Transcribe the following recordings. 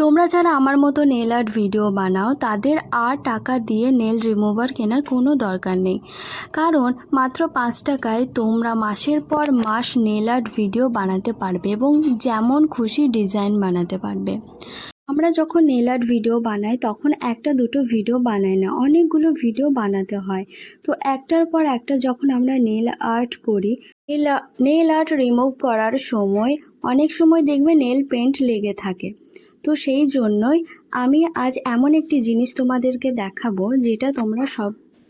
তোমরা যারা আমার মতো নেল আর্ট ভিডিও বানাও তাদের আর টাকা দিয়ে নেল রিমুভার কেনার কোনো দরকার নেই, কারণ মাত্র 5 টাকায় তোমরা মাসের পর মাস নেল আর্ট ভিডিও বানাতে পারবে এবং যেমন খুশি ডিজাইন বানাতে পারবে। আমরা যখন নেল আর্ট ভিডিও বানাই তখন একটা দুটো ভিডিও বানাই না, অনেকগুলো ভিডিও বানাতে হয়। তো একটার পর একটা যখন আমরা নেল আর্ট করি, নেল আর্ট রিমুভ করার সময় অনেক সময় দেখবে নেল পেন্ট লেগে থাকে। তো সেই জন্যই আমি আজ এমন একটি জিনিস তোমাদেরকে দেখাবো যেটা তোমরা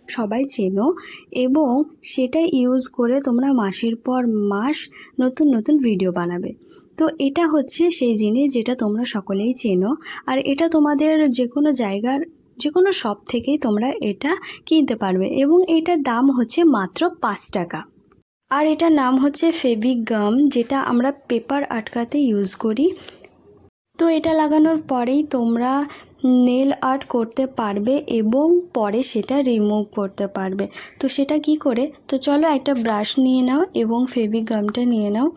সবাই চেনো এবং সেটা ইউজ করে তোমরা মাসের পর মাস নতুন নতুন ভিডিও বানাবে। তো এটা হচ্ছে সেই জিনিস যেটা তোমরা সকলেই চেনো, আর এটা তোমাদের যে কোনো জায়গার যে কোনো শপ থেকেই তোমরা এটা কিনতে পারবে এবং এটার দাম হচ্ছে মাত্র 5 টাকা। আর এটার নাম হচ্ছে ফেভিক গাম, যেটা আমরা পেপার আটকাতে ইউজ করি। তো এটা লাগানোর পরেই তোমরা নেল আর্ট করতে পারবে এবং পরে সেটা রিমুভ করতে পারবে। তো সেটা কি করে, তো চলো একটা ব্রাশ নিয়ে নাও এবং ফেভিক গামটা নিয়ে নাও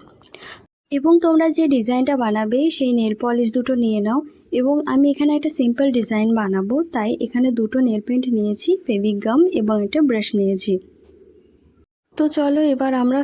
এবং তোমরা যে ডিজাইনটা বানাবে সেই নেল পলিশ দুটো নিয়ে নাও। এবং আমি এখানে একটা সিম্পল ডিজাইন বানাবো, তাই এখানে দুটো নেল পেন্ট নিয়েছি, ফেভিক গাম এবং একটা ব্রাশ নিয়েছি। তো চলো এবার আমরা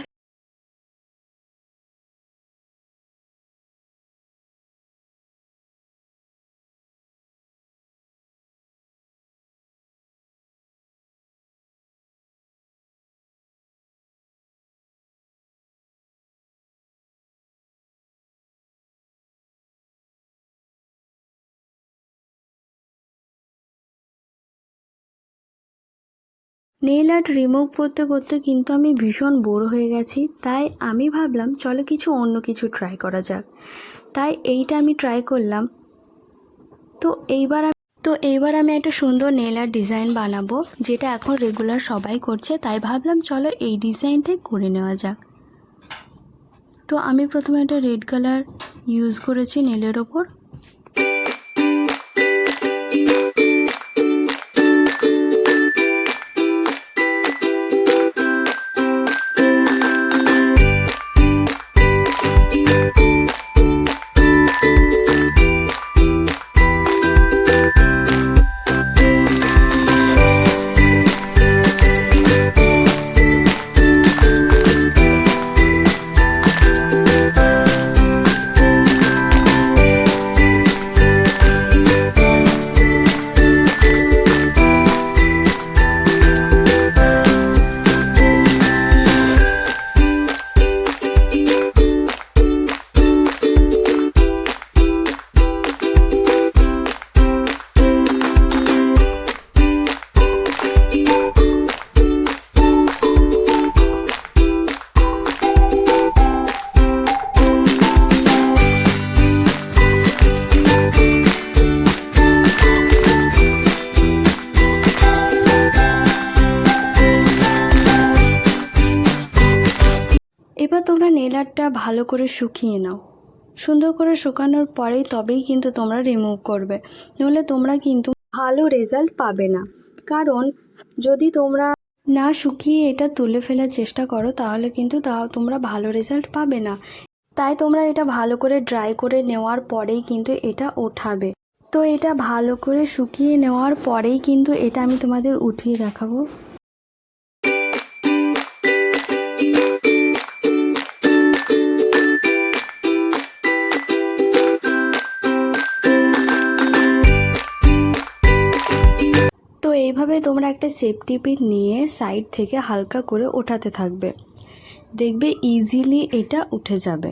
নেল আর্ট রিমুভ করতে করতে কিন্তু আমি ভীষণ বোর হয়ে গেছি, তাই আমি ভাবলাম চলো কিছু অন্য কিছু ট্রাই করা যাক। তাই এইটা আমি ট্রাই করলাম। তো এইবার আমি একটা সুন্দর নেল আর্ট ডিজাইন বানাবো, যেটা এখন রেগুলার সবাই করছে, তাই ভাবলাম চলো এই ডিজাইনটাই করে নেওয়া যাক। তো আমি প্রথমে একটা রেড কালার ইউজ করেছি নেলের ওপর। এবার তোমরা নেল আর্টটা ভালো করে শুকিয়ে নাও। সুন্দর করে শুকানোর পরেই তবেই কিন্তু তোমরা রিমুভ করবে, নইলে তোমরা কিন্তু ভালো রেজাল্ট পাবে না। কারণ যদি তোমরা না শুকিয়ে এটা তুলে ফেলার চেষ্টা করো তাহলে কিন্তু তোমরা ভালো রেজাল্ট পাবে না। তাই তোমরা এটা ভালো করে ড্রাই করে নেওয়ার পরেই কিন্তু এটা ওঠাবে। তো এটা ভালো করে শুকিয়ে নেওয়ার পরেই কিন্তু এটা আমি তোমাদের উঠিয়ে দেখাবো। তো এইভাবে তোমরা একটা সেফটি পিন নিয়ে সাইড থেকে হালকা করে ওঠাতে থাকবে, দেখবে ইজিলি এটা উঠে যাবে।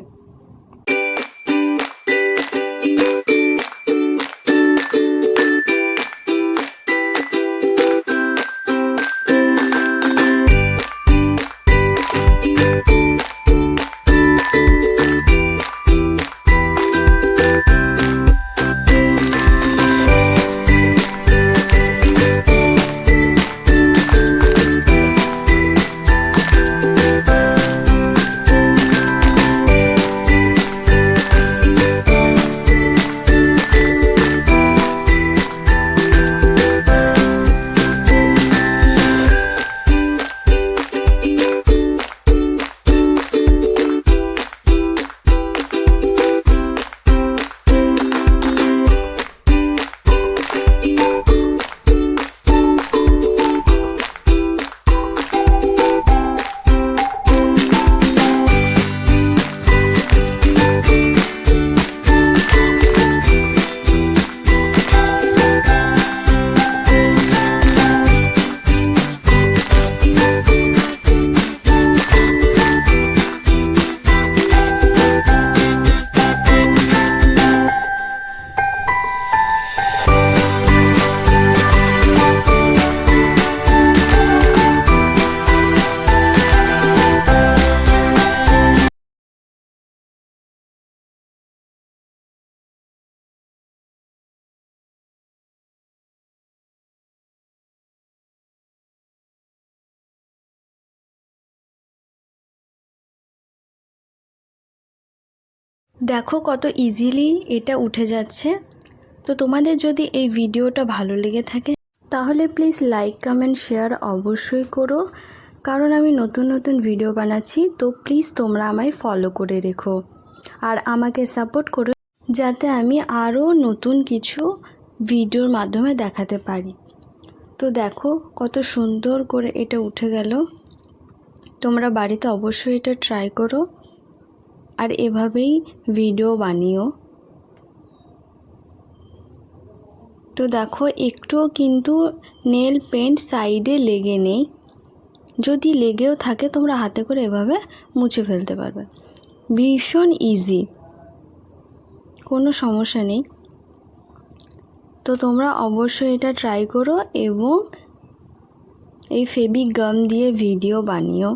দেখো কত ইজিলি এটা উঠে যাচ্ছে। তো তোমাদের যদি এই ভিডিওটা ভালো লেগে থাকে তাহলে প্লিজ লাইক কমেন্ট শেয়ার অবশ্যই করো, কারণ আমি নতুন নতুন ভিডিও বানাচ্ছি। তো প্লিজ তোমরা আমায় ফলো করে রেখো আর আমাকে সাপোর্ট করো, যাতে আমি আরও নতুন কিছু ভিডিওর মাধ্যমে দেখাতে পারি। তো দেখো কত সুন্দর করে এটা উঠে গেল। তোমরা বাড়িতে অবশ্যই এটা ট্রাই করো আর এভাবেই ভিডিও বানিও। তো দেখো একটুও কিন্তু নেল পেন্ট সাইডে লেগে নেই। যদি লেগেও থাকে তোমরা হাতে করে এভাবে মুছে ফেলতে পারবে। ভীষণ ইজি, কোনো সমস্যা নেই। তো তোমরা অবশ্যই এটা ট্রাই করো এবং এই ফেবিক গাম দিয়ে ভিডিও বানিও।